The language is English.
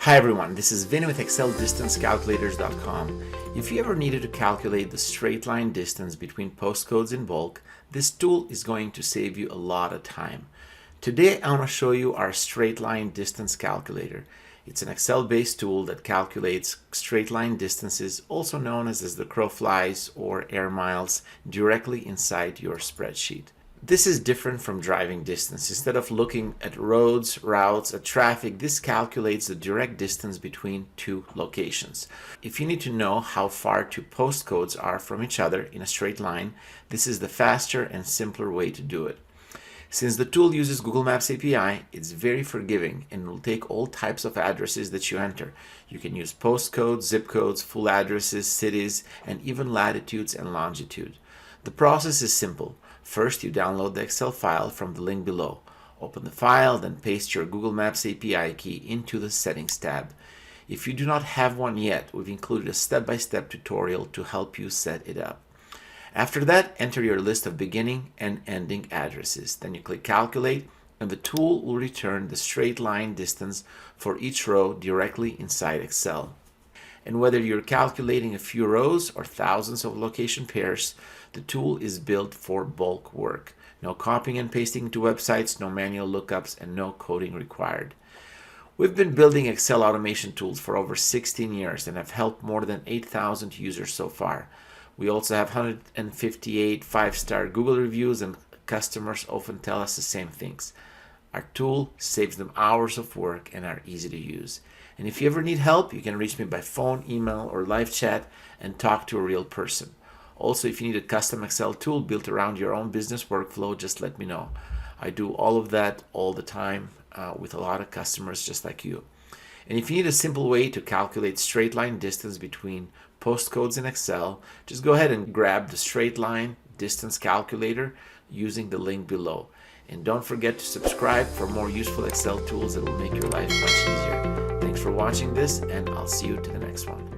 Hi everyone, this is Vin with ExcelDistanceCalculators.com. If you ever needed to calculate the straight line distance between postcodes in bulk, this tool is going to save you a lot of time. Today I want to show you our straight line distance calculator. It's an Excel-based tool that calculates straight line distances, also known as the crow flies or air miles, directly inside your spreadsheet. This is different from driving distance. Instead of looking at roads, routes, at traffic, this calculates the direct distance between two locations. If you need to know how far two postcodes are from each other in a straight line, this is the faster and simpler way to do it. Since the tool uses Google Maps API, it's very forgiving and will take all types of addresses that you enter. You can use postcodes, zip codes, full addresses, cities, and even latitudes and longitude. The process is simple. First, you download the Excel file from the link below. Open the file, then paste your Google Maps API key into the Settings tab. If you do not have one yet, we've included a step-by-step tutorial to help you set it up. After that, enter your list of beginning and ending addresses. Then you click Calculate, and the tool will return the straight line distance for each row directly inside Excel. And whether you're calculating a few rows or thousands of location pairs, the tool is built for bulk work. No copying and pasting to websites, no manual lookups, and no coding required. We've been building Excel automation tools for over 16 years and have helped more than 8,000 users so far. We also have 158 5-star Google reviews, and customers often tell us the same things. Our tool saves them hours of work and are easy to use. And if you ever need help, you can reach me by phone, email, or live chat and talk to a real person. Also, if you need a custom Excel tool built around your own business workflow, just let me know. I do all of that all the time with a lot of customers just like you. And if you need a simple way to calculate straight line distance between postcodes in Excel, just go ahead and grab the straight line distance calculator using the link below. And don't forget to subscribe for more useful Excel tools that will make your life much easier. Thanks for watching this, and I'll see you to the next one.